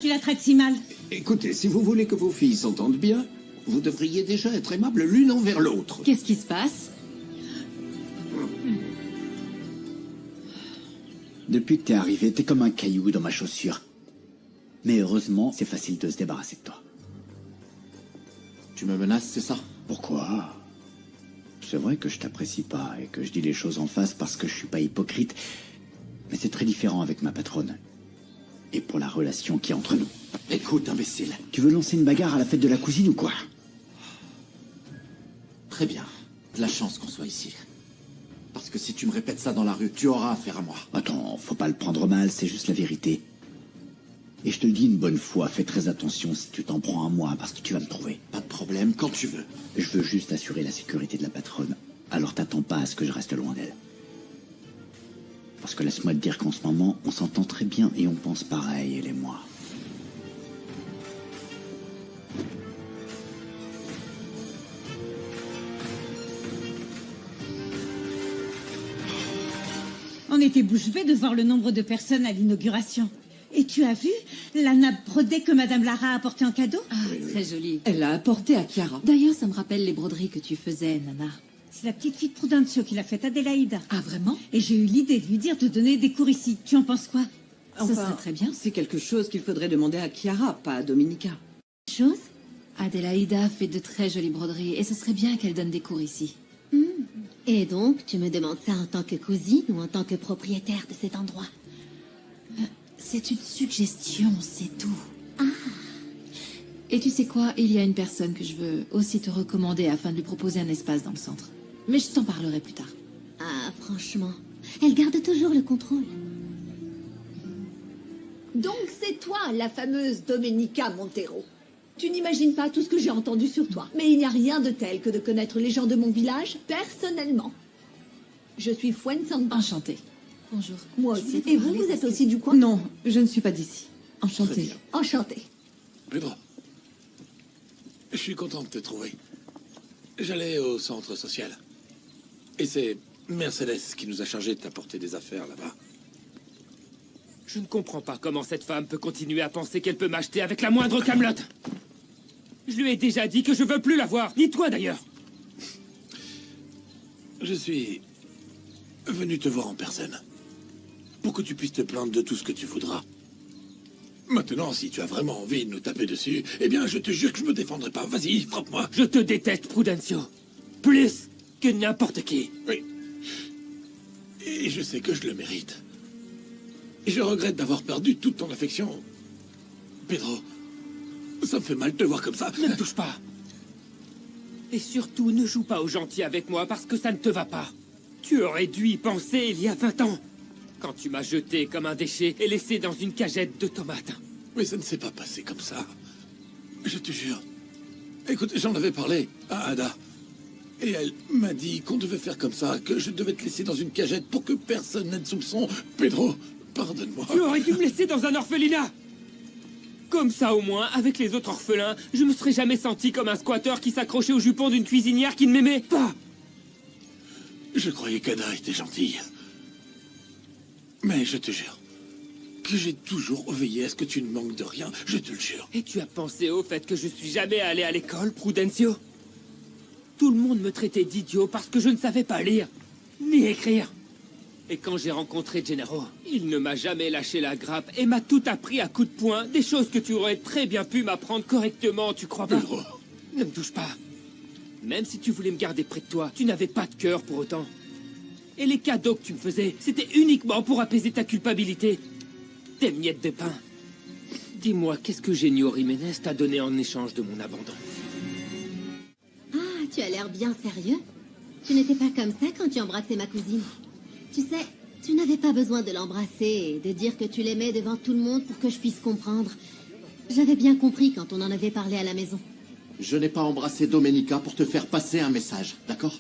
Tu la traites si mal. Écoutez, si vous voulez que vos filles s'entendent bien, vous devriez déjà être aimables l'une envers l'autre. Qu'est-ce qui se passe? Depuis que t'es arrivé, t'es comme un caillou dans ma chaussure. Mais heureusement, c'est facile de se débarrasser de toi. Tu me menaces, c'est ça? Pourquoi? C'est vrai que je t'apprécie pas et que je dis les choses en face parce que je suis pas hypocrite. Mais c'est très différent avec ma patronne. Et pour la relation qui est entre nous. Écoute, imbécile. Tu veux lancer une bagarre à la fête de la cousine ou quoi? Très bien. De la chance qu'on soit ici. Parce que si tu me répètes ça dans la rue, tu auras affaire à moi. Attends, faut pas le prendre mal, c'est juste la vérité. Et je te le dis une bonne fois, fais très attention si tu t'en prends à moi, parce que tu vas me trouver. Pas de problème, quand tu veux. Je veux juste assurer la sécurité de la patronne. Alors t'attends pas à ce que je reste loin d'elle. Parce que laisse-moi te dire qu'en ce moment, on s'entend très bien et on pense pareil, elle et moi. On était bouche bée de voir le nombre de personnes à l'inauguration. Et tu as vu la nappe brodée que Madame Lara a apportée en cadeau? Ah, très jolie. Elle l'a apporté à Chiara. D'ailleurs, ça me rappelle les broderies que tu faisais, Nana. C'est la petite fille de Prudencio qui l'a faite, Adélaïda. Ah, vraiment? Et j'ai eu l'idée de lui dire de donner des cours ici. Tu en penses quoi? Ça serait très bien. C'est quelque chose qu'il faudrait demander à Chiara, pas à Domenica. Chose? Adélaïda fait de très jolies broderies et ce serait bien qu'elle donne des cours ici. Et donc, tu me demandes ça en tant que cousine ou en tant que propriétaire de cet endroit? C'est une suggestion, c'est tout. Ah. Et tu sais quoi? Il y a une personne que je veux aussi te recommander afin de lui proposer un espace dans le centre. Mais je t'en parlerai plus tard. Ah, franchement, elle garde toujours le contrôle. Donc c'est toi, la fameuse Domenica Montero. Tu n'imagines pas tout ce que j'ai entendu sur toi. Mais il n'y a rien de tel que de connaître les gens de mon village personnellement. Je suis Fuensanta. Enchantée. Bonjour. Moi aussi. Et vous, vous êtes aussi du coin? Non, je ne suis pas d'ici. Très Enchantée. bien. Enchantée. Pedro, je suis content de te trouver. J'allais au centre social. Et c'est Mercedes qui nous a chargé de t'apporter des affaires là-bas. Je ne comprends pas comment cette femme peut continuer à penser qu'elle peut m'acheter avec la moindre camelote. Je lui ai déjà dit que je veux plus la voir, ni toi d'ailleurs. Je suis venu te voir en personne. Pour que tu puisses te plaindre de tout ce que tu voudras. Maintenant, si tu as vraiment envie de nous taper dessus, eh bien, je te jure que je me défendrai pas. Vas-y, frappe-moi. Je te déteste, Prudencio. Plus que n'importe qui. Oui. Et je sais que je le mérite. Et je regrette d'avoir perdu toute ton affection. Pedro, ça me fait mal de te voir comme ça. Ne me touche pas. Et surtout, ne joue pas au gentil avec moi parce que ça ne te va pas. Tu aurais dû y penser il y a 20 ans. Quand tu m'as jeté comme un déchet et laissé dans une cagette de tomates. Mais ça ne s'est pas passé comme ça. Je te jure. Écoute, j'en avais parlé à Ada. Et elle m'a dit qu'on devait faire comme ça, que je devais te laisser dans une cagette pour que personne n'ait de soupçon. Pedro, pardonne-moi. Tu aurais dû me laisser dans un orphelinat. Comme ça, au moins, avec les autres orphelins, je me serais jamais senti comme un squatter qui s'accrochait au jupon d'une cuisinière qui ne m'aimait pas. Je croyais qu'Ada était gentille. Mais je te jure que j'ai toujours veillé à ce que tu ne manques de rien, je te le jure. Et tu as pensé au fait que je suis jamais allé à l'école, Prudencio? Tout le monde me traitait d'idiot parce que je ne savais pas lire, ni écrire. Et quand j'ai rencontré Gennaro, il ne m'a jamais lâché la grappe et m'a tout appris à coups de poing, des choses que tu aurais très bien pu m'apprendre correctement, tu crois pas? Pedro. Ne me touche pas. Même si tu voulais me garder près de toi, tu n'avais pas de cœur pour autant. Et les cadeaux que tu me faisais, c'était uniquement pour apaiser ta culpabilité. Des miettes de pain. Dis-moi, qu'est-ce que Genio Jiménez t'a donné en échange de mon abandon? Ah, tu as l'air bien sérieux. Tu n'étais pas comme ça quand tu embrassais ma cousine. Tu sais, tu n'avais pas besoin de l'embrasser et de dire que tu l'aimais devant tout le monde pour que je puisse comprendre. J'avais bien compris quand on en avait parlé à la maison. Je n'ai pas embrassé Domenica pour te faire passer un message, d'accord?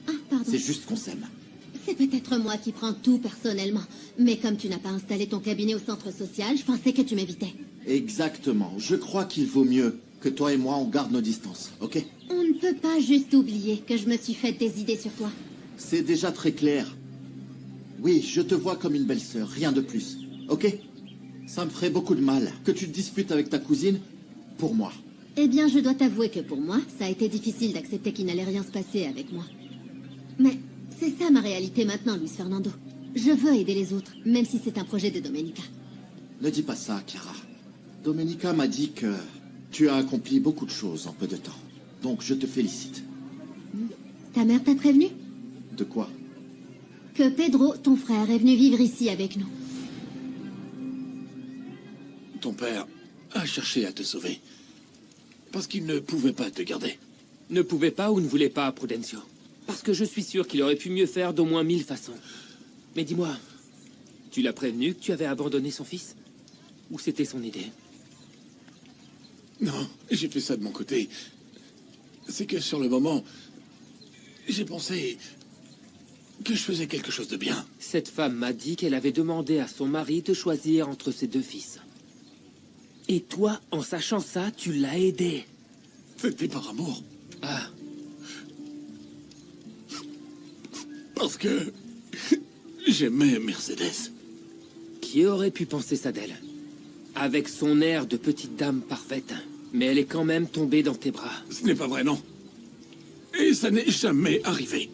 Ah, pardon. C'est juste qu'on s'aime. C'est peut-être moi qui prends tout personnellement. Mais comme tu n'as pas installé ton cabinet au centre social, je pensais que tu m'évitais. Exactement. Je crois qu'il vaut mieux que toi et moi, on garde nos distances, ok? On ne peut pas juste oublier que je me suis fait des idées sur toi. C'est déjà très clair. Oui, je te vois comme une belle-sœur, rien de plus, ok? Ça me ferait beaucoup de mal que tu te disputes avec ta cousine pour moi. Eh bien, je dois t'avouer que pour moi, ça a été difficile d'accepter qu'il n'allait rien se passer avec moi. Mais c'est ça ma réalité maintenant, Luis Fernando. Je veux aider les autres, même si c'est un projet de Domenica. Ne dis pas ça, Chiara. Domenica m'a dit que tu as accompli beaucoup de choses en peu de temps. Donc je te félicite. Ta mère t'a prévenu? De quoi? Que Pedro, ton frère, est venu vivre ici avec nous. Ton père a cherché à te sauver. Parce qu'il ne pouvait pas te garder. Ne pouvait pas ou ne voulait pas, Prudencio. Parce que je suis sûr qu'il aurait pu mieux faire d'au moins 1000 façons. Mais dis-moi, tu l'as prévenu que tu avais abandonné son fils? Ou c'était son idée? Non, j'ai fait ça de mon côté. C'est que sur le moment, j'ai pensé que je faisais quelque chose de bien. Cette femme m'a dit qu'elle avait demandé à son mari de choisir entre ses 2 fils. Et toi, en sachant ça, tu l'as aidé. C'était par amour. Ah, Parce que j'aimais Mercedes. qui aurait pu penser ça d'elle? Avec son air de petite dame parfaite. Mais elle est quand même tombée dans tes bras. Ce n'est pas vrai, non. Et ça n'est jamais arrivé.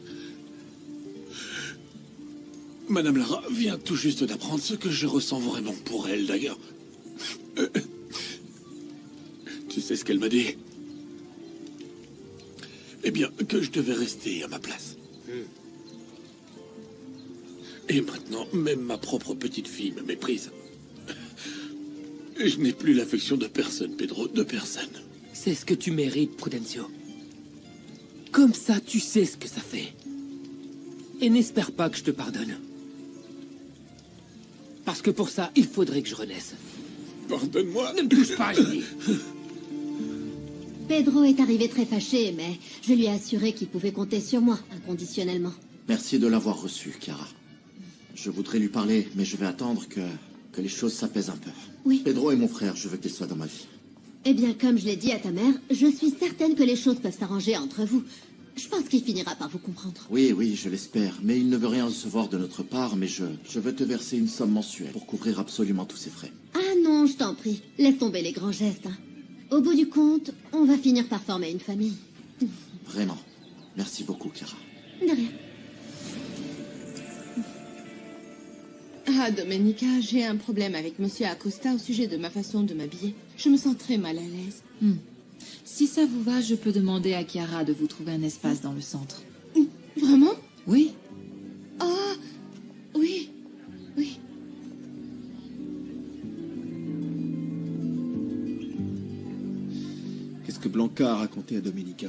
Madame Lara vient tout juste d'apprendre ce que je ressens vraiment pour elle, d'ailleurs. Tu sais ce qu'elle m'a dit? Eh bien, que je devais rester à ma place. Et maintenant, même ma propre petite fille me méprise. Je n'ai plus l'affection de personne, Pedro, de personne. C'est ce que tu mérites, Prudencio. Comme ça, tu sais ce que ça fait. Et n'espère pas que je te pardonne. Parce que pour ça, il faudrait que je renaisse. Pardonne-moi. Ne me touche pas, je dis. Pedro est arrivé très fâché, mais je lui ai assuré qu'il pouvait compter sur moi, inconditionnellement. Merci de l'avoir reçu, Chiara. Je voudrais lui parler, mais je vais attendre que les choses s'apaisent un peu. Oui. Pedro est mon frère, je veux qu'il soit dans ma vie. Eh bien, comme je l'ai dit à ta mère, je suis certaine que les choses peuvent s'arranger entre vous. Je pense qu'il finira par vous comprendre. Oui, oui, je l'espère. Mais il ne veut rien recevoir de notre part, mais je veux te verser une somme mensuelle pour couvrir absolument tous ses frais. Ah non, je t'en prie. Laisse tomber les grands gestes. Hein. Au bout du compte, on va finir par former une famille. Vraiment. Merci beaucoup, Chiara. De rien. Ah, Domenica, j'ai un problème avec Monsieur Acosta au sujet de ma façon de m'habiller. Je me sens très mal à l'aise. Si ça vous va, je peux demander à Chiara de vous trouver un espace dans le centre. Vraiment? Oui. Ah, oui, oui. Qu'est-ce que Blanca a raconté à Domenica?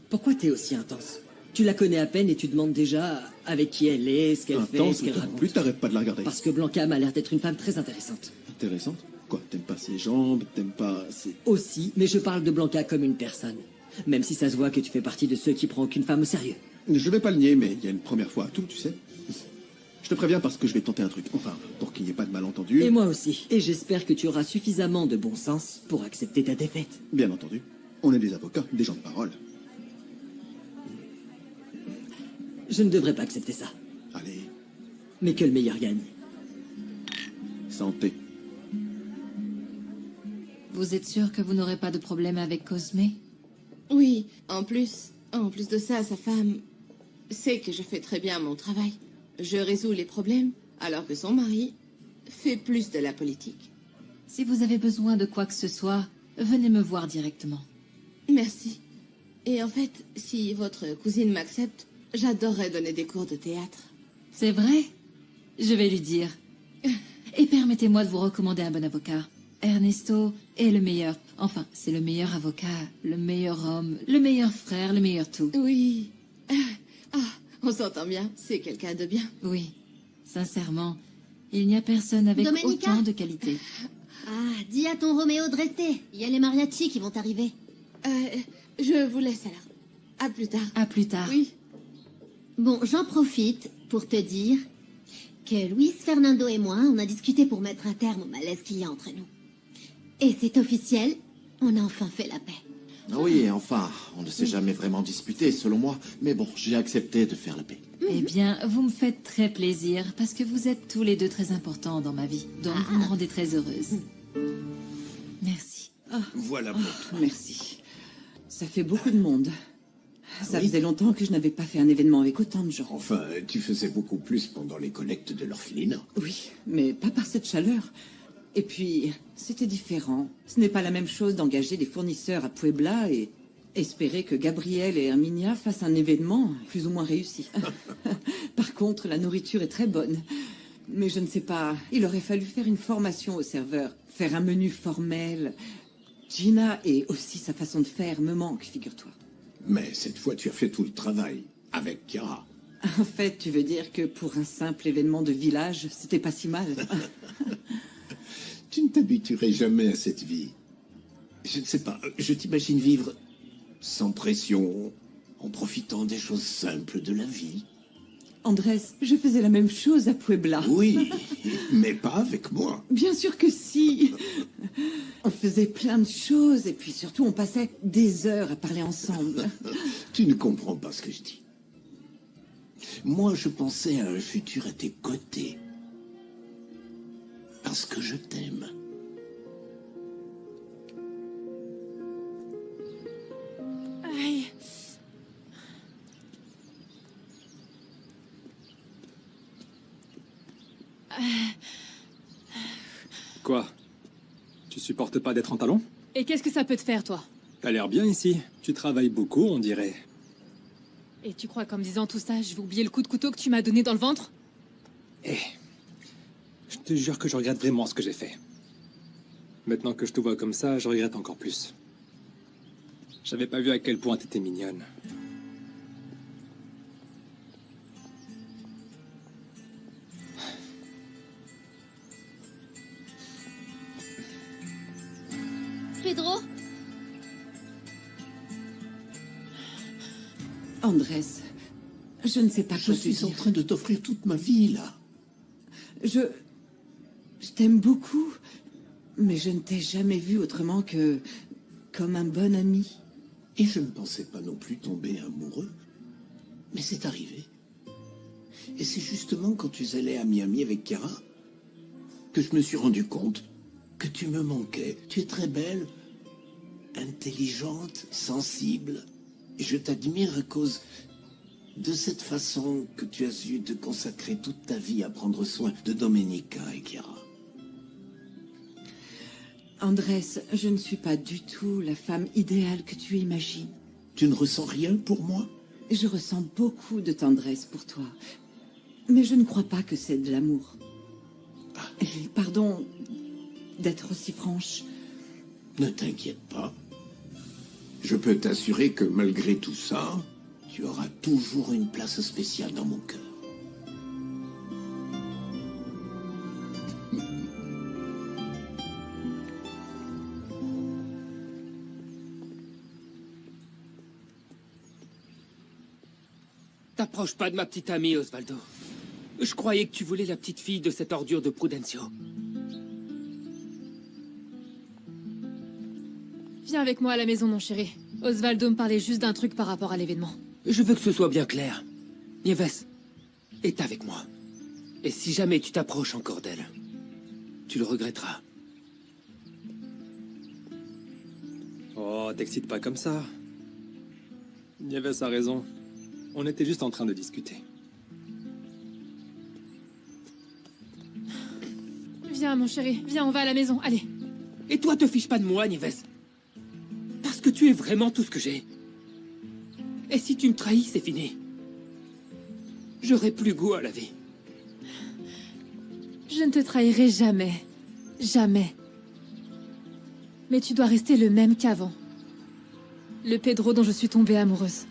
Pourquoi t'es aussi intense? Tu la connais à peine et tu demandes déjà avec qui elle est, ce qu'elle fait, Intense, ce qu'elle non raconte. plus, t'arrêtes pas de la regarder. Parce que Blanca m'a l'air d'être une femme très intéressante. Intéressante? Quoi, t'aimes pas ses jambes, t'aimes pas ses... Aussi, mais je parle de Blanca comme une personne. Même si ça se voit que tu fais partie de ceux qui prennent aucune femme au sérieux. Je vais pas le nier, mais il y a une première fois à tout, tu sais. Je te préviens parce que je vais tenter un truc. Enfin, pour qu'il n'y ait pas de malentendu. Et moi aussi. Et j'espère que tu auras suffisamment de bon sens pour accepter ta défaite. Bien entendu. On est des avocats, des gens de parole. Je ne devrais pas accepter ça. Allez, Mais que le meilleur gagne. santé. Vous êtes sûr que vous n'aurez pas de problème avec Cosme? Oui, en plus de ça, sa femme sait que je fais très bien mon travail. Je résous les problèmes, alors que son mari fait plus de la politique. Si vous avez besoin de quoi que ce soit, venez me voir directement. Merci. Et en fait, si votre cousine m'accepte, j'adorerais donner des cours de théâtre. C'est vrai? Je vais lui dire. Et permettez-moi de vous recommander un bon avocat. Ernesto est le meilleur. Enfin, c'est le meilleur avocat, le meilleur homme, le meilleur frère, le meilleur tout. Oui. Ah, on s'entend bien. C'est quelqu'un de bien. Oui. Sincèrement, il n'y a personne avec Domenica autant de qualité. Ah, dis à ton Roméo de rester. Il y a les mariachis qui vont arriver. Je vous laisse alors. À plus tard. À plus tard. Oui. Bon, j'en profite pour te dire que Luis Fernando et moi, on a discuté pour mettre un terme au malaise qu'il y a entre nous. Et c'est officiel, on a enfin fait la paix. Ah oui, enfin, on ne s'est jamais vraiment disputé, selon moi. Mais bon, j'ai accepté de faire la paix. Eh bien, vous me faites très plaisir, parce que vous êtes tous les deux très importants dans ma vie. Donc, vous me rendez très heureuse. Merci. Voilà pour toi. Merci. Ça fait beaucoup de monde. Ça Oui. faisait longtemps que je n'avais pas fait un événement avec autant de gens. Enfin, tu faisais beaucoup plus pendant les collectes de l'orphelinat. Oui, mais pas par cette chaleur. Et puis, c'était différent. Ce n'est pas la même chose d'engager des fournisseurs à Puebla et espérer que Gabriel et Herminia fassent un événement plus ou moins réussi. Par contre, la nourriture est très bonne. Mais je ne sais pas, il aurait fallu faire une formation au serveur, faire un menu formel. Gina et aussi sa façon de faire me manque, figure-toi. Mais cette fois, tu as fait tout le travail. Avec Chiara. En fait, tu veux dire que pour un simple événement de village, c'était pas si mal. Tu ne t'habituerais jamais à cette vie. Je ne sais pas, je t'imagine vivre sans pression, en profitant des choses simples de la vie. Andrés, je faisais la même chose à Puebla. Oui, mais pas avec moi. Bien sûr que si. On faisait plein de choses et puis surtout on passait des heures à parler ensemble. Tu ne comprends pas ce que je dis. Moi, je pensais à un futur à tes côtés. Parce que je t'aime. Aïe. Quoi? Tu supportes pas d'être en talons? Et qu'est-ce que ça peut te faire, toi? T'as l'air bien ici. Tu travailles beaucoup, on dirait. Et tu crois qu'en me disant tout ça, je vais oublier le coup de couteau que tu m'as donné dans le ventre? Eh, je te jure que je regrette vraiment ce que j'ai fait. Maintenant que je te vois comme ça, je regrette encore plus. J'avais pas vu à quel point t'étais mignonne. Pedro? Andrés, je ne sais pas Je quoi te suis en dire. train de t'offrir toute ma vie, là. Je t'aime beaucoup, mais je ne t'ai jamais vu autrement que comme un bon ami. Et je ne pensais pas non plus tomber amoureux. Mais c'est arrivé. Et c'est justement quand tu allais à Miami avec Chiara que je me suis rendu compte que tu me manquais. Tu es très belle, intelligente, sensible. Et je t'admire à cause de cette façon que tu as eu de consacrer toute ta vie à prendre soin de Domenica et Chiara. Andrés, je ne suis pas du tout la femme idéale que tu imagines. Tu ne ressens rien pour moi? Je ressens beaucoup de tendresse pour toi. Mais je ne crois pas que c'est de l'amour. Et pardon d'être aussi franche. Ne t'inquiète pas. Je peux t'assurer que malgré tout ça, tu auras toujours une place spéciale dans mon cœur. T'approches pas de ma petite amie, Osvaldo. Je croyais que tu voulais la petite fille de cette ordure de Prudencio. Viens avec moi à la maison, mon chéri. Osvaldo me parlait juste d'un truc par rapport à l'événement. Je veux que ce soit bien clair. Nieves est avec moi. Et si jamais tu t'approches encore d'elle, tu le regretteras. Oh, t'excites pas comme ça. Nieves a raison. On était juste en train de discuter. Viens, mon chéri. Viens, on va à la maison. Allez. Et toi, te fiches pas de moi, Nieves. Parce que tu es vraiment tout ce que j'ai. Et si tu me trahis, c'est fini. J'aurai plus goût à la vie. Je ne te trahirai jamais. Jamais. Mais tu dois rester le même qu'avant. Le Pedro dont je suis tombée amoureuse.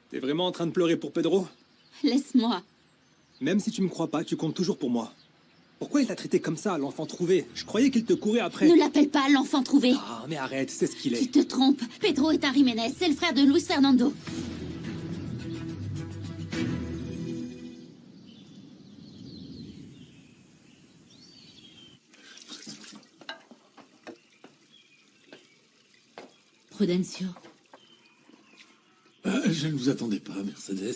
T'es vraiment en train de pleurer pour Pedro? Laisse-moi. Même si tu me crois pas, tu comptes toujours pour moi. Pourquoi il t'a traité comme ça, l'enfant trouvé? Je croyais qu'il te courait après. Ne l'appelle pas l'enfant trouvé. Ah, mais arrête, c'est ce qu'il est. Tu te trompes. Pedro est un Jiménez, c'est le frère de Luis Fernando. Prudencio. Je ne vous attendais pas, Mercedes.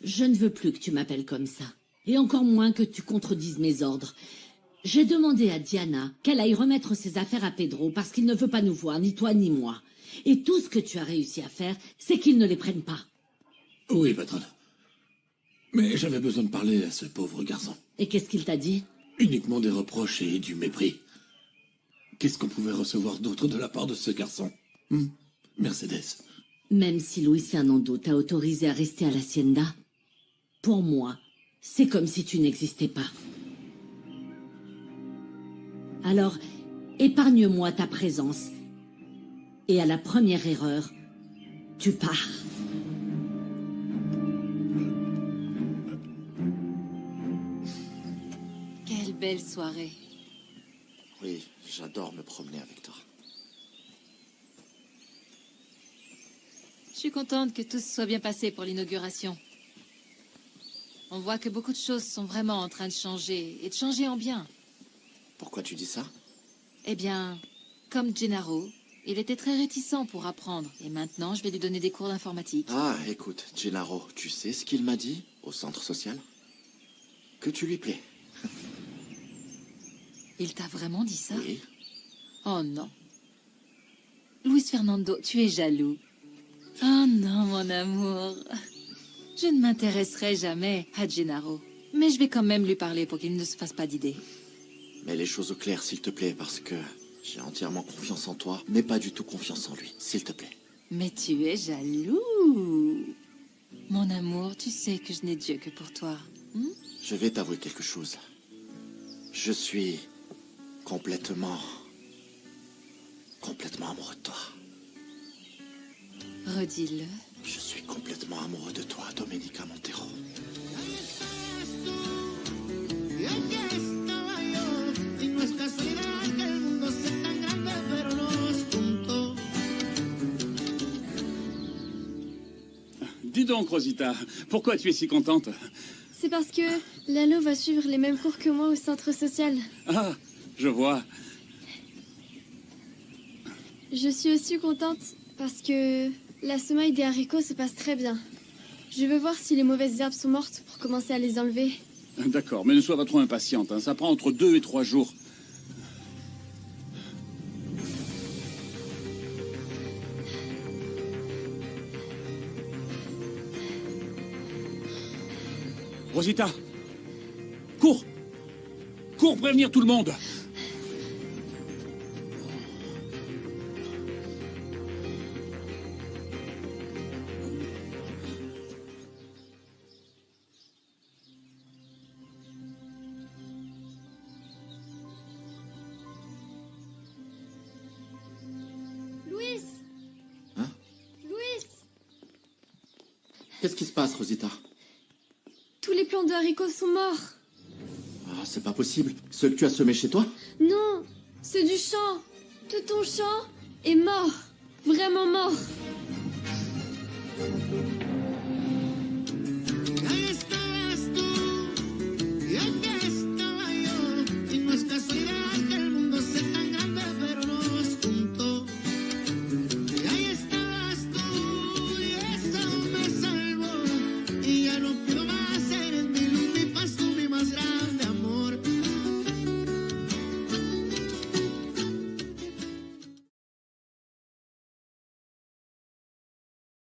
Je ne veux plus que tu m'appelles comme ça. Et encore moins que tu contredises mes ordres. J'ai demandé à Diana qu'elle aille remettre ses affaires à Pedro parce qu'il ne veut pas nous voir, ni toi ni moi. Et tout ce que tu as réussi à faire, c'est qu'il ne les prenne pas. Oui, patronne. Mais j'avais besoin de parler à ce pauvre garçon. Et qu'est-ce qu'il t'a dit? Uniquement des reproches et du mépris. Qu'est-ce qu'on pouvait recevoir d'autre de la part de ce garçon? Mercedes. Même si Luis Fernando t'a autorisé à rester à l'Hacienda, pour moi, c'est comme si tu n'existais pas. Alors, épargne-moi ta présence. Et à la première erreur, tu pars. Quelle belle soirée. Oui, j'adore me promener avec toi. Je suis contente que tout se soit bien passé pour l'inauguration. On voit que beaucoup de choses sont vraiment en train de changer, et de changer en bien. Pourquoi tu dis ça? Eh bien, comme Gennaro, il était très réticent pour apprendre, et maintenant je vais lui donner des cours d'informatique. Ah, écoute, Gennaro, tu sais ce qu'il m'a dit au centre social? Que tu lui plais. Il t'a vraiment dit ça? Oui. Oh non. Luis Fernando, tu es jaloux. Oh non, mon amour. Je ne m'intéresserai jamais à Gennaro. Mais je vais quand même lui parler pour qu'il ne se fasse pas d'idée. Mets les choses au clair, s'il te plaît, parce que j'ai entièrement confiance en toi, mais pas du tout confiance en lui, s'il te plaît. Mais tu es jaloux. Mon amour, tu sais que je n'ai Dieu que pour toi. Je vais t'avouer quelque chose. Je suis complètement amoureux de toi. Redis-le. Je suis complètement amoureux de toi, Domenica Montero. Dis donc, Rosita, pourquoi tu es si contente? C'est parce que Lalo va suivre les mêmes cours que moi au centre social. Ah, je vois. Je suis aussi contente parce que la semaille des haricots se passe très bien. Je veux voir si les mauvaises herbes sont mortes pour commencer à les enlever. D'accord, mais ne sois pas trop impatiente, hein. Ça prend entre 2 et 3 jours. Rosita, cours! Cours prévenir tout le monde! Luis! Hein? Luis! Qu'est-ce qui se passe, Rosita? Tous les plants de haricots sont morts. Ah, c'est pas possible. Ceux que tu as semés chez toi? Non, ceux du champ. Tout ton champ est mort. Vraiment mort.